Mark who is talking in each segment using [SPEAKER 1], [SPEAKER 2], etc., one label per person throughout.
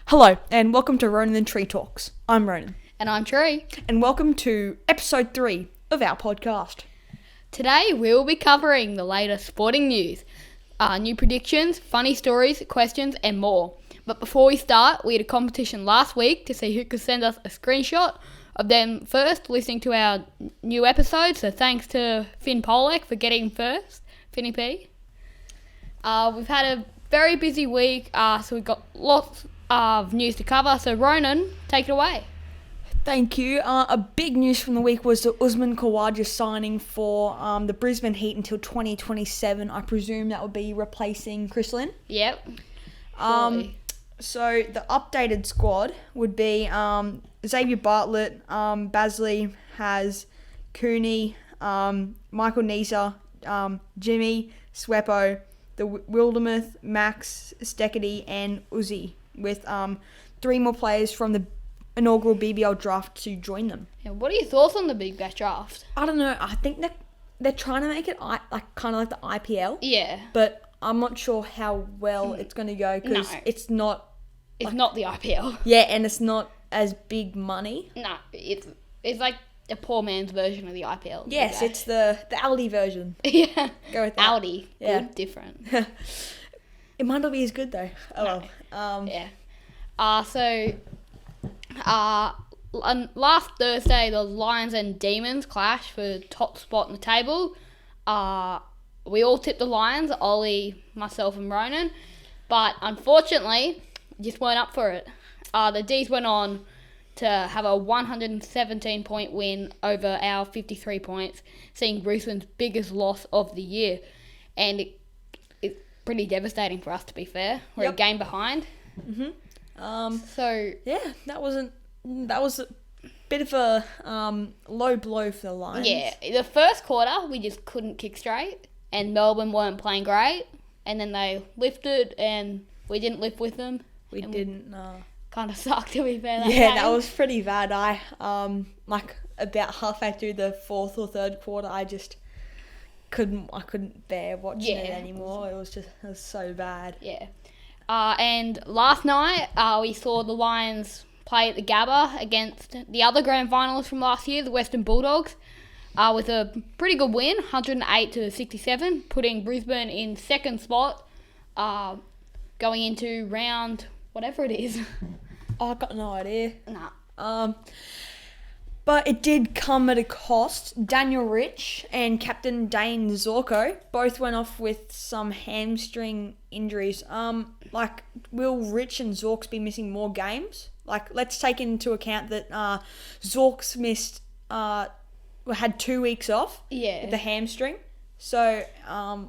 [SPEAKER 1] Hello, and welcome to Ronan and Tree Talks. I'm Ronan.
[SPEAKER 2] And I'm Tree.
[SPEAKER 1] And welcome to episode 3 of our podcast.
[SPEAKER 2] Today we'll be covering the latest sporting news, new predictions, funny stories, questions, and more. But before we start, we had a competition last week to see who could send us a screenshot of them first listening to our new episode. So thanks to Finn Polek for getting first, Finny P. We've had a very busy week, so we've got lots of news to cover. So Ronan, take it away.
[SPEAKER 1] Thank you. A big news from the week was the Usman Khawaja signing for the Brisbane Heat until 2027. I presume that would be replacing Chris Lynn.
[SPEAKER 2] Yep.
[SPEAKER 1] So the updated squad would be Xavier Bartlett, Basley, Haz, Cooney, Michael Neeser, Jimmy, Swepo, the Wildermuth, Max, Steketee, and Uzi, with 3 more players from the inaugural BBL draft to join them.
[SPEAKER 2] Yeah, what are your thoughts on the Big Bash draft?
[SPEAKER 1] I don't know. I think they're trying to make it kind of like the IPL.
[SPEAKER 2] Yeah.
[SPEAKER 1] But I'm not sure how well it's going to go because it's not.
[SPEAKER 2] It's not the IPL.
[SPEAKER 1] Yeah, and it's not as big money.
[SPEAKER 2] No, it's like a poor man's version of the IPL.
[SPEAKER 1] Yes, it's the Aldi version.
[SPEAKER 2] Yeah.
[SPEAKER 1] Go with that.
[SPEAKER 2] Aldi.
[SPEAKER 1] Yeah.
[SPEAKER 2] Good, different.
[SPEAKER 1] It might not be as good though. Oh well.
[SPEAKER 2] Yeah. Last Thursday, the Lions and Demons clashed for top spot in the table. We all tipped the Lions, Ollie, myself and Ronan. But unfortunately, just weren't up for it. The D's went on to have a 117-point win over our 53 points, seeing Brisbane's biggest loss of the year. And it's pretty devastating for us, to be fair. We're a game behind.
[SPEAKER 1] Mm-hmm.
[SPEAKER 2] So
[SPEAKER 1] yeah, that was a bit of a low blow for the Lions.
[SPEAKER 2] Yeah, the first quarter we just couldn't kick straight, and Melbourne weren't playing great, and then they lifted, and we didn't lift with them.
[SPEAKER 1] We didn't.
[SPEAKER 2] Kind of sucked, to be fair.
[SPEAKER 1] That was pretty bad. I about halfway through the fourth or third quarter, I just couldn't bear watching it anymore. It was so bad.
[SPEAKER 2] Yeah. And last night we saw the Lions play at the Gabba against the other grand finalists from last year, the Western Bulldogs, with a pretty good win, 108-67, putting Brisbane in second spot, going into round whatever it is.
[SPEAKER 1] I got no idea.
[SPEAKER 2] Nah.
[SPEAKER 1] But it did come at a cost. Daniel Rich and Captain Dane Zorko both went off with some hamstring injuries. Will Rich and Zorks be missing more games? Let's take into account that Zorks had 2 weeks off with the hamstring. So,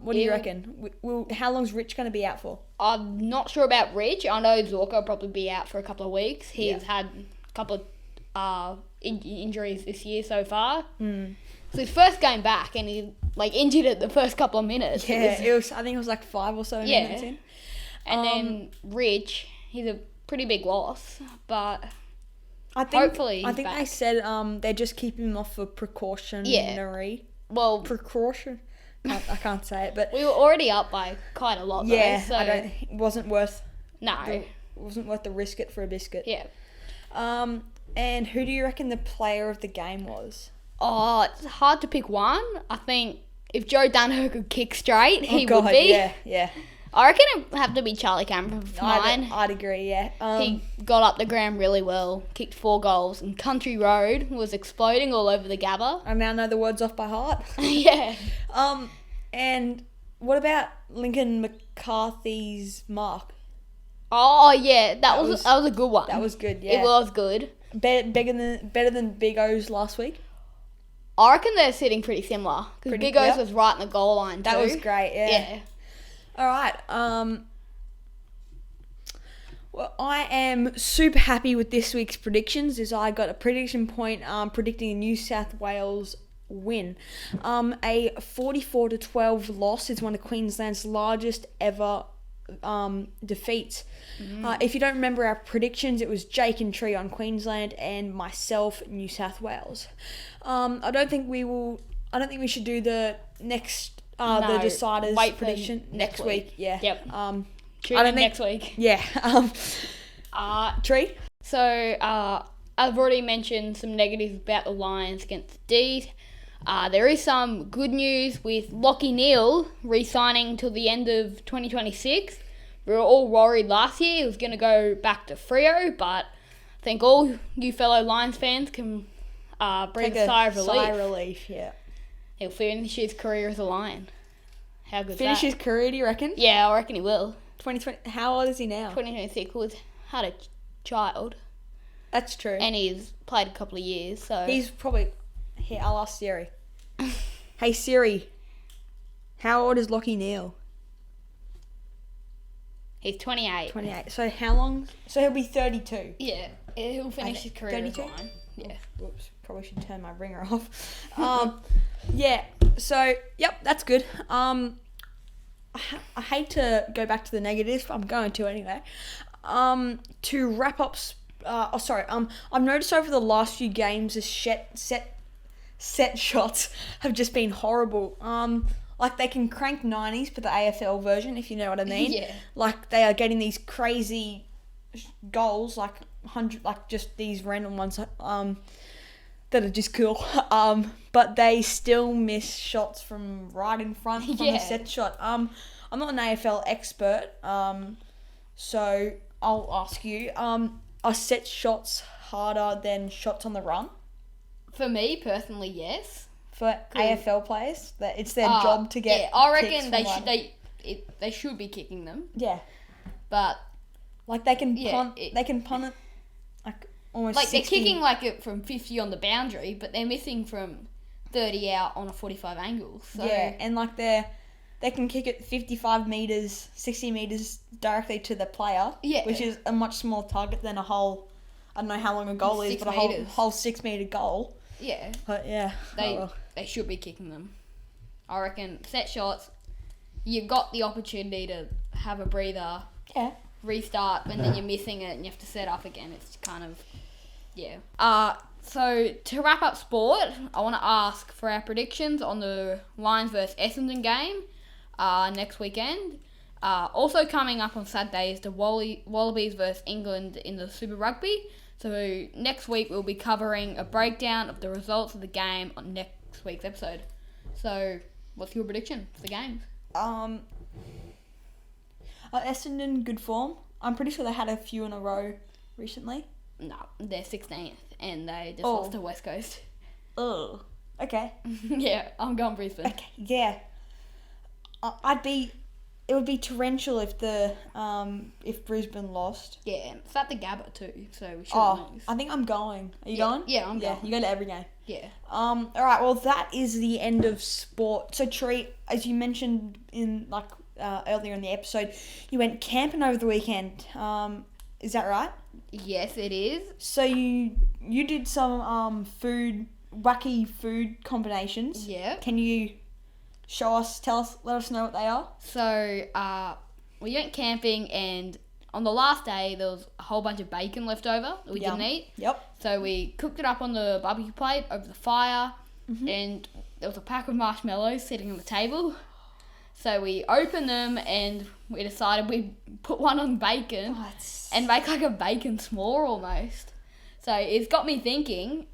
[SPEAKER 1] what do you reckon? How long's Rich going to be out for?
[SPEAKER 2] I'm not sure about Rich. I know Zorko will probably be out for a couple of weeks. He's had a couple of injuries this year so far. So his first game back, and he injured at the first couple of minutes.
[SPEAKER 1] Yeah, I think it was 5 or so minutes in.
[SPEAKER 2] And then Rich, he's a pretty big loss, but
[SPEAKER 1] hopefully I think
[SPEAKER 2] back.
[SPEAKER 1] they said they're just keeping him off for precautionary.
[SPEAKER 2] Yeah. Well,
[SPEAKER 1] precaution. I can't say it, but
[SPEAKER 2] we were already up by quite a lot.
[SPEAKER 1] Yeah,
[SPEAKER 2] though, so
[SPEAKER 1] it wasn't worth.
[SPEAKER 2] No,
[SPEAKER 1] it wasn't worth the risk it for a biscuit.
[SPEAKER 2] Yeah.
[SPEAKER 1] And who do you reckon the player of the game was?
[SPEAKER 2] Oh, it's hard to pick one. I think if Joe Danaher could kick straight, he
[SPEAKER 1] would
[SPEAKER 2] be.
[SPEAKER 1] Yeah.
[SPEAKER 2] I reckon it'd have to be Charlie Cameron for mine.
[SPEAKER 1] I'd agree, yeah.
[SPEAKER 2] He got up the ground really well, kicked 4 goals, and Country Road was exploding all over the Gabba.
[SPEAKER 1] I now know the words off by heart.
[SPEAKER 2] Yeah.
[SPEAKER 1] And what about Lincoln McCarthy's mark?
[SPEAKER 2] Oh, yeah, that was a good one.
[SPEAKER 1] That was good, yeah.
[SPEAKER 2] It was good.
[SPEAKER 1] Better than Big O's last week?
[SPEAKER 2] I reckon they're sitting pretty similar, because Big O's was right in the goal line too.
[SPEAKER 1] That was great, yeah.
[SPEAKER 2] Yeah.
[SPEAKER 1] All right. Well, I am super happy with this week's predictions, as I got a prediction point predicting a New South Wales win. A 44-12 loss is one of Queensland's largest ever defeats. If you don't remember our predictions, it was Jake and Tree on Queensland and myself, New South Wales. I don't think we should do the next the deciders prediction next week. Yeah.
[SPEAKER 2] Yep.
[SPEAKER 1] I
[SPEAKER 2] Tune in next week.
[SPEAKER 1] Yeah. Tree?
[SPEAKER 2] So, I've already mentioned some negatives about the Lions against the D's. There is some good news with Lachie Neale re-signing till the end of 2026. We were all worried last year he was going to go back to Freo, but I think all you fellow Lions fans can breathe a sigh of relief.
[SPEAKER 1] Sigh of relief, yeah.
[SPEAKER 2] He'll finish his career as a Lion. How good is
[SPEAKER 1] Finish
[SPEAKER 2] that?
[SPEAKER 1] his career, do you reckon?
[SPEAKER 2] Yeah, I reckon he will.
[SPEAKER 1] 2020. How old is he now?
[SPEAKER 2] 2026 had a child,
[SPEAKER 1] That's true.
[SPEAKER 2] and he's played a couple of years, so...
[SPEAKER 1] He's probably... Here, I'll ask Siri. Hey, Siri. How old is Lachie Neale?
[SPEAKER 2] He's 28.
[SPEAKER 1] 28. So how long? So he'll be 32.
[SPEAKER 2] Yeah, he'll finish his career as a
[SPEAKER 1] 32?
[SPEAKER 2] Lion. Yeah.
[SPEAKER 1] Whoops. Probably should turn my ringer off. Yeah. So, yep, that's good. I hate to go back to the negatives, but I'm going to anyway. To wrap up... I've noticed over the last few games the set shots have just been horrible. Like they can crank 90s for the AFL version, if you know what I mean.
[SPEAKER 2] Yeah.
[SPEAKER 1] Like they are getting these crazy goals, like 100, like just these random ones, that are just cool. But they still miss shots from right in front from the set shot. I'm not an AFL expert, so I'll ask you. Are set shots harder than shots on the run?
[SPEAKER 2] For me, personally, yes.
[SPEAKER 1] For AFL players, that it's their job to get.
[SPEAKER 2] Yeah, I reckon
[SPEAKER 1] kicks
[SPEAKER 2] they should be kicking them.
[SPEAKER 1] Yeah,
[SPEAKER 2] but
[SPEAKER 1] like they can punt. They can punt it like almost.
[SPEAKER 2] Like
[SPEAKER 1] 60.
[SPEAKER 2] they're kicking like it from 50 on the boundary, but they're missing from 30 out on a 45 angle. So.
[SPEAKER 1] Yeah, and like they can kick it 55 meters, 60 meters directly to the player.
[SPEAKER 2] Yeah,
[SPEAKER 1] which is a much smaller target than a whole. I don't know how long a goal is, but a whole 6 meter goal.
[SPEAKER 2] Yeah,
[SPEAKER 1] but yeah,
[SPEAKER 2] they should be kicking them. I reckon set shots. You've got the opportunity to have a breather.
[SPEAKER 1] Yeah.
[SPEAKER 2] Restart, and then you're missing it, and you have to set up again. It's kind of, yeah. So to wrap up sport, I want to ask for our predictions on the Lions versus Essendon game next weekend. Also coming up on Saturday is the Wallabies versus England in the Super Rugby. So next week we'll be covering a breakdown of the results of the game on next week's episode. So what's your prediction for the games?
[SPEAKER 1] Essendon good form. I'm pretty sure they had a few in a row recently.
[SPEAKER 2] No, they're 16th and they just lost to West Coast.
[SPEAKER 1] Oh, okay.
[SPEAKER 2] Yeah, I'm going Brisbane.
[SPEAKER 1] Okay, yeah. It would be torrential if Brisbane lost.
[SPEAKER 2] Yeah, it's at the Gabba too, so we shouldn't lose.
[SPEAKER 1] I think I'm going. Are you going?
[SPEAKER 2] Yeah, I'm going.
[SPEAKER 1] You go to every game.
[SPEAKER 2] Yeah.
[SPEAKER 1] All right. Well, that is the end of sport. So, Tree, as you mentioned in earlier in the episode, you went camping over the weekend. Is that right?
[SPEAKER 2] Yes, it is.
[SPEAKER 1] So you did some wacky food combinations.
[SPEAKER 2] Yeah.
[SPEAKER 1] Can you show us, let us know what they are?
[SPEAKER 2] So, we went camping, and on the last day, there was a whole bunch of bacon left over that we didn't eat.
[SPEAKER 1] Yep.
[SPEAKER 2] So we cooked it up on the barbecue plate over the fire, and there was a pack of marshmallows sitting on the table. So we opened them, and we decided we'd put one on bacon and make like a bacon s'more almost. So it's got me thinking,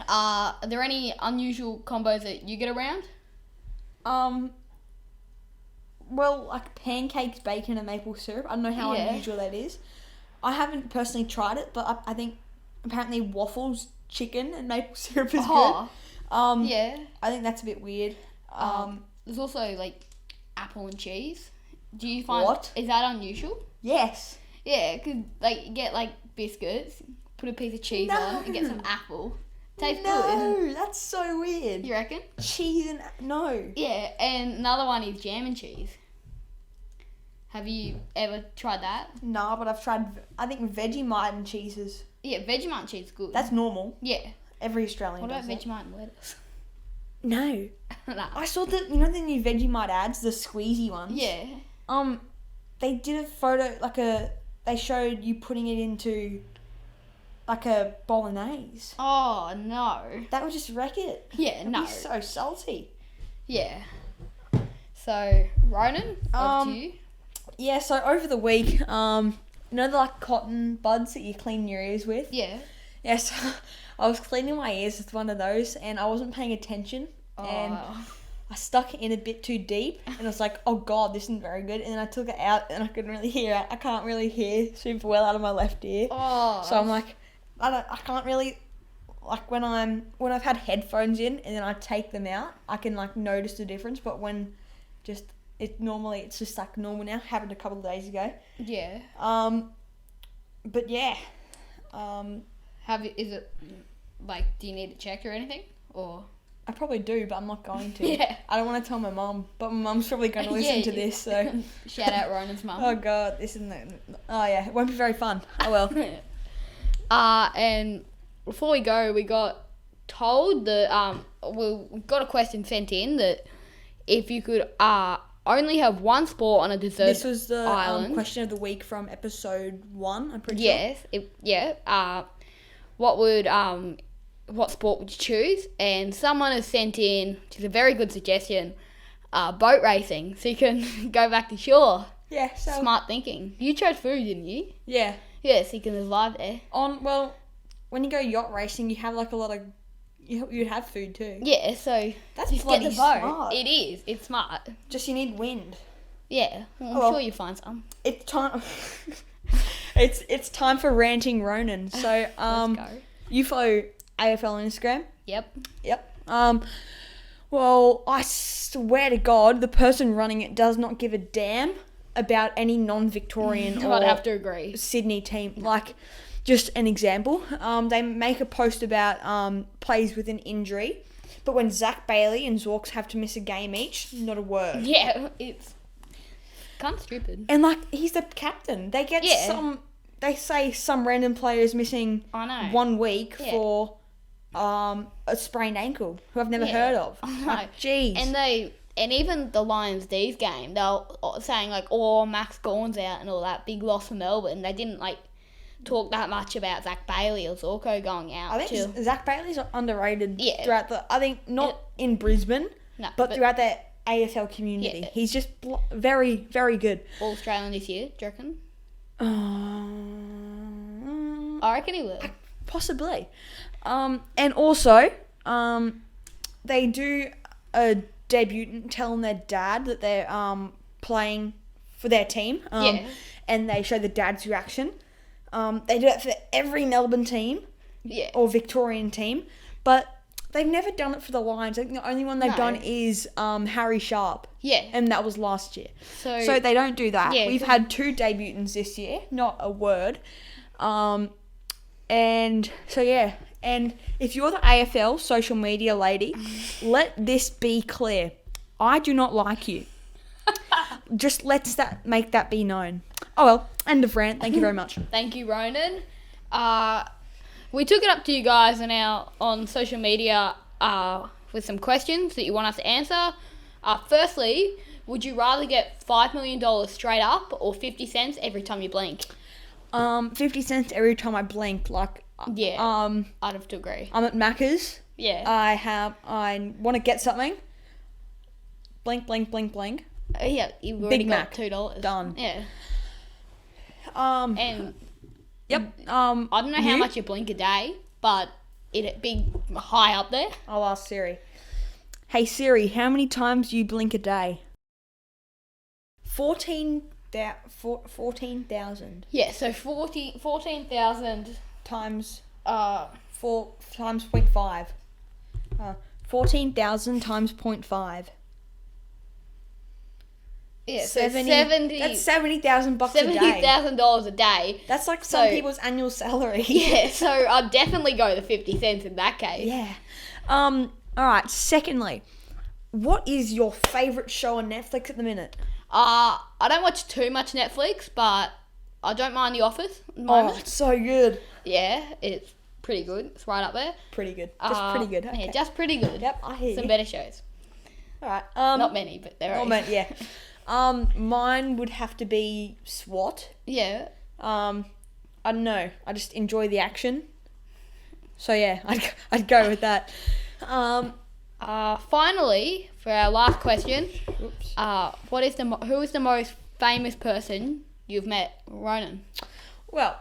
[SPEAKER 2] are there any unusual combos that you get around?
[SPEAKER 1] Well, like pancakes, bacon, and maple syrup. I don't know how unusual that is. I haven't personally tried it, but I think apparently waffles, chicken, and maple syrup is good.
[SPEAKER 2] Yeah.
[SPEAKER 1] I think that's a bit weird.
[SPEAKER 2] There's also like apple and cheese. Do you find
[SPEAKER 1] What?
[SPEAKER 2] Is that unusual?
[SPEAKER 1] Yes.
[SPEAKER 2] Yeah, because like you get like biscuits, put a piece of cheese on, and get some apple. Tastes good.
[SPEAKER 1] No, that's so weird.
[SPEAKER 2] You reckon?
[SPEAKER 1] Cheese and no.
[SPEAKER 2] Yeah, and another one is jam and cheese. Have you ever tried that?
[SPEAKER 1] Nah, but I've tried. I think Vegemite and cheeses.
[SPEAKER 2] Yeah, Vegemite and cheese is good.
[SPEAKER 1] That's normal.
[SPEAKER 2] Yeah.
[SPEAKER 1] Every Australian.
[SPEAKER 2] What about
[SPEAKER 1] does it.
[SPEAKER 2] Vegemite and lettuce?
[SPEAKER 1] No.
[SPEAKER 2] Nah.
[SPEAKER 1] I saw the the new Vegemite ads, the squeezy ones.
[SPEAKER 2] Yeah.
[SPEAKER 1] They did a photo they showed you putting it into like a bolognese.
[SPEAKER 2] Oh no.
[SPEAKER 1] That would just wreck it.
[SPEAKER 2] Yeah,
[SPEAKER 1] It'd
[SPEAKER 2] no.
[SPEAKER 1] be so salty.
[SPEAKER 2] Yeah. So Ronan, over to you.
[SPEAKER 1] Yeah, so over the week, you know the like cotton buds that you clean your ears with?
[SPEAKER 2] Yeah.
[SPEAKER 1] Yes. I was cleaning my ears with one of those, and I wasn't paying attention, and I stuck it in a bit too deep, and I was like, oh god, this isn't very good. And then I took it out, and I couldn't really hear it. I can't really hear super well out of my left ear.
[SPEAKER 2] Oh.
[SPEAKER 1] So I'm like, I can't really, like when I've had headphones in and then I take them out, I can like notice the difference. But when it's just like normal now. Happened a couple of days ago.
[SPEAKER 2] Yeah.
[SPEAKER 1] But yeah.
[SPEAKER 2] Is it like, do you need to check or anything, or?
[SPEAKER 1] I probably do, but I'm not going to.
[SPEAKER 2] Yeah.
[SPEAKER 1] I don't want to tell my mum, but my mum's probably going to listen to this, so.
[SPEAKER 2] Shout out Ronan's mum.
[SPEAKER 1] Oh god, oh yeah, it won't be very fun. Oh well.
[SPEAKER 2] And before we go, we got told that we got a question sent in that if you could only have one sport on a desert
[SPEAKER 1] This was the
[SPEAKER 2] island.
[SPEAKER 1] question of the week from episode 1, I'm pretty
[SPEAKER 2] Yes. What sport would you choose? And someone has sent in, which is a very good suggestion, boat racing, so you can go back to shore.
[SPEAKER 1] Yeah, so.
[SPEAKER 2] Smart thinking. You chose food, didn't you?
[SPEAKER 1] Yeah.
[SPEAKER 2] Yeah, so you can survive there.
[SPEAKER 1] When you go yacht racing, you have like a lot of. You'd have food too.
[SPEAKER 2] Yeah, so
[SPEAKER 1] That's
[SPEAKER 2] just
[SPEAKER 1] bloody
[SPEAKER 2] get the boat.
[SPEAKER 1] smart.
[SPEAKER 2] It is. It's smart.
[SPEAKER 1] Just you need wind.
[SPEAKER 2] Yeah, I'm sure you find some.
[SPEAKER 1] It's time. it's time for ranting Ronan. So
[SPEAKER 2] Let's go.
[SPEAKER 1] you follow AFL on Instagram.
[SPEAKER 2] Yep.
[SPEAKER 1] Well, I swear to God, the person running it does not give a damn about any non-Victorian or
[SPEAKER 2] I'd have to agree.
[SPEAKER 1] Sydney team. Like, just an example. They make a post about plays with an injury, but when Zach Bailey and Zorks have to miss a game each, not a word.
[SPEAKER 2] Yeah, it's kind of stupid.
[SPEAKER 1] And like, he's the captain. They get They say some random player is missing.
[SPEAKER 2] I know.
[SPEAKER 1] 1 week for a sprained ankle, who I've never heard of.
[SPEAKER 2] I know.
[SPEAKER 1] Like, jeez.
[SPEAKER 2] And even the Lions D's game, they were saying like, oh, Max Gawn's out and all that, big loss for Melbourne. They didn't like talk that much about Zach Bailey or Zorko going out.
[SPEAKER 1] I think Zach Bailey's underrated throughout not in Brisbane, but throughout the AFL community.
[SPEAKER 2] Yeah.
[SPEAKER 1] He's just very, very good.
[SPEAKER 2] All Australian this year, do you reckon? I reckon he will.
[SPEAKER 1] Possibly. And also, they do a debutant telling their dad that they're playing for their team. And they show the dad's reaction. They do it for every Melbourne team.
[SPEAKER 2] Yeah.
[SPEAKER 1] Or Victorian team. But they've never done it for the Lions. I think the only one they've done is Harry Sharp.
[SPEAKER 2] Yeah.
[SPEAKER 1] And that was last year.
[SPEAKER 2] So
[SPEAKER 1] they don't do that.
[SPEAKER 2] Yeah,
[SPEAKER 1] We've had 2 debutants this year, not a word. And so, yeah. And if you're the AFL social media lady, let this be clear. I do not like you. Just make that be known. Oh well, end of rant. Thank you very much.
[SPEAKER 2] Thank you, Ronan. We took it up to you guys on social media with some questions that you want us to answer. Firstly, would you rather get $5 million straight up or 50 cents every time you blink?
[SPEAKER 1] 50 cents every time I blink. Like,
[SPEAKER 2] yeah. I'd have to agree.
[SPEAKER 1] I'm at Macca's.
[SPEAKER 2] Yeah.
[SPEAKER 1] I want to get something. Blink, blink, blink, blink.
[SPEAKER 2] Yeah, you've already
[SPEAKER 1] Big
[SPEAKER 2] got
[SPEAKER 1] Mac.
[SPEAKER 2] $2.
[SPEAKER 1] Done.
[SPEAKER 2] Yeah. And
[SPEAKER 1] yep.
[SPEAKER 2] I don't know how much you blink a day, but it'd be high up there.
[SPEAKER 1] I'll ask Siri. Hey Siri, how many times do you blink a day? 14,000
[SPEAKER 2] Yeah, so 14,000
[SPEAKER 1] times
[SPEAKER 2] uh
[SPEAKER 1] 4 times 0.5. 14,000 times 0.5.
[SPEAKER 2] Yeah,
[SPEAKER 1] 70.
[SPEAKER 2] so 70.
[SPEAKER 1] That's $70,000 a day.
[SPEAKER 2] $70,000 a day.
[SPEAKER 1] That's like some people's annual salary.
[SPEAKER 2] Yeah, so I'd definitely go the 50 cents in that case.
[SPEAKER 1] Yeah. All right. Secondly, what is your favourite show on Netflix at the minute?
[SPEAKER 2] I don't watch too much Netflix, but I don't mind The Office at the moment.
[SPEAKER 1] it's so good.
[SPEAKER 2] Yeah, it's pretty good. It's right up there.
[SPEAKER 1] Pretty good. Just pretty good. Okay.
[SPEAKER 2] Yeah, just pretty good.
[SPEAKER 1] Yep, I hear
[SPEAKER 2] Some
[SPEAKER 1] you.
[SPEAKER 2] better shows.
[SPEAKER 1] All right.
[SPEAKER 2] Not many, but there are.
[SPEAKER 1] Not many, yeah. Mine would have to be SWAT.
[SPEAKER 2] Yeah.
[SPEAKER 1] I don't know. I just enjoy the action. So yeah, I'd go with that.
[SPEAKER 2] Finally, for our last question,
[SPEAKER 1] Oops.
[SPEAKER 2] who is the most famous person you've met? Ronan.
[SPEAKER 1] Well,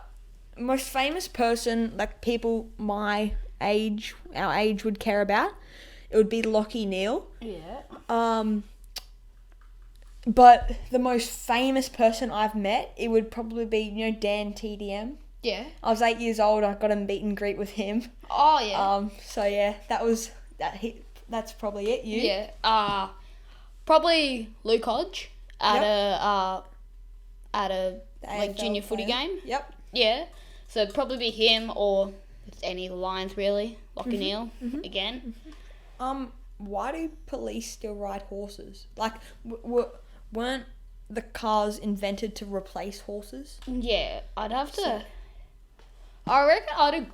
[SPEAKER 1] most famous person, like people my age, our age would care about, it would be Lockie Neal.
[SPEAKER 2] Yeah.
[SPEAKER 1] But the most famous person I've met, it would probably be, Dan TDM.
[SPEAKER 2] Yeah.
[SPEAKER 1] I was 8 years old. I got a meet and greet with him.
[SPEAKER 2] Oh, yeah.
[SPEAKER 1] So yeah, that's probably it. You?
[SPEAKER 2] Yeah. Probably Luke Hodge at a like junior footy game.
[SPEAKER 1] Yep.
[SPEAKER 2] Yeah. So it'd probably be him or it's any of the Lions really. Lockie Neal again.
[SPEAKER 1] Why do police still ride horses? Like, weren't the cars invented to replace horses?
[SPEAKER 2] Yeah, I'd have to. I reckon I'd.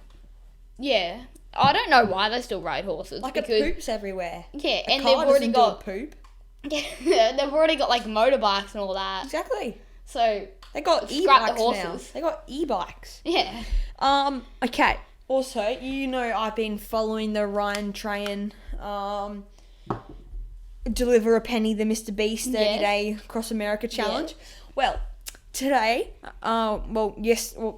[SPEAKER 2] Yeah, I don't know why they still ride horses.
[SPEAKER 1] Like,
[SPEAKER 2] because,
[SPEAKER 1] it poops everywhere.
[SPEAKER 2] Yeah,
[SPEAKER 1] A
[SPEAKER 2] and
[SPEAKER 1] car
[SPEAKER 2] they've already
[SPEAKER 1] doesn't
[SPEAKER 2] got
[SPEAKER 1] do a poop.
[SPEAKER 2] Yeah, they've already got like motorbikes and all that.
[SPEAKER 1] Exactly.
[SPEAKER 2] So
[SPEAKER 1] They got
[SPEAKER 2] scrap the
[SPEAKER 1] e-bikes now.
[SPEAKER 2] horses.
[SPEAKER 1] They got e-bikes.
[SPEAKER 2] Yeah.
[SPEAKER 1] Okay. Also, I've been following the Ryan Trahan, Deliver a Penny, the Mr. Beast 30-day Cross America challenge.
[SPEAKER 2] Yeah.
[SPEAKER 1] Well, today,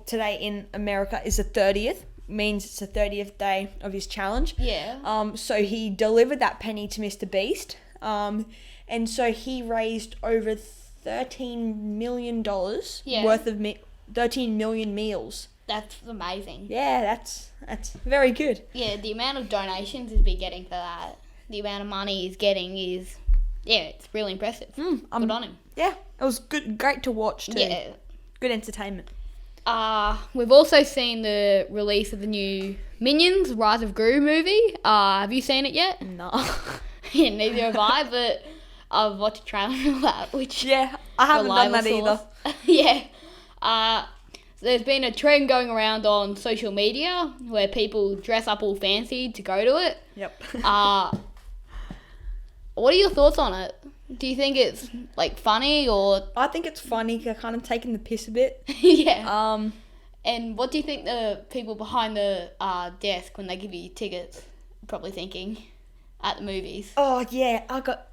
[SPEAKER 1] today in America is the 30th. Means it's the 30th day of his challenge.
[SPEAKER 2] Yeah.
[SPEAKER 1] So he delivered that penny to Mr. Beast. And so he raised over $13 million worth of 13 million meals.
[SPEAKER 2] That's amazing.
[SPEAKER 1] Yeah, that's very good.
[SPEAKER 2] Yeah, the amount of donations he's been getting for that, the amount of money he's getting is, it's really impressive. Good on him.
[SPEAKER 1] Yeah, it was good, great to watch too.
[SPEAKER 2] Yeah.
[SPEAKER 1] Good entertainment.
[SPEAKER 2] We've also seen the release of the new Minions Rise of Gru movie. Have you seen it yet?
[SPEAKER 1] No.
[SPEAKER 2] Yeah, neither have I, but I've watched a trailer of that, which...
[SPEAKER 1] Yeah, I haven't done that either.
[SPEAKER 2] Yeah. There's been a trend going around on social media where people dress up all fancy to go to it.
[SPEAKER 1] Yep.
[SPEAKER 2] What are your thoughts on it? Do you think it's like funny or?
[SPEAKER 1] I think it's funny. They're kind of taking the piss a bit.
[SPEAKER 2] Yeah. And what do you think the people behind the desk when they give you tickets are probably thinking at the movies?
[SPEAKER 1] Oh yeah, I got.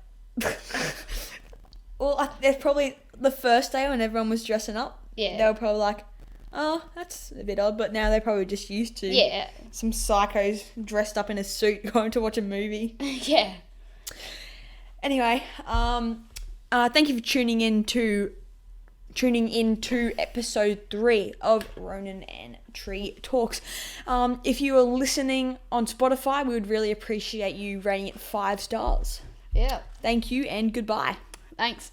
[SPEAKER 1] Well, there's probably the first day when everyone was dressing up.
[SPEAKER 2] Yeah.
[SPEAKER 1] They were probably like, "Oh, that's a bit odd," but now they're probably just used to.
[SPEAKER 2] Yeah.
[SPEAKER 1] Some psychos dressed up in a suit going to watch a movie.
[SPEAKER 2] Yeah.
[SPEAKER 1] Anyway, thank you for tuning in to episode 3 of Ronan and Tree Talks. If you are listening on Spotify, we would really appreciate you rating it 5 stars.
[SPEAKER 2] Yeah.
[SPEAKER 1] Thank you and goodbye.
[SPEAKER 2] Thanks.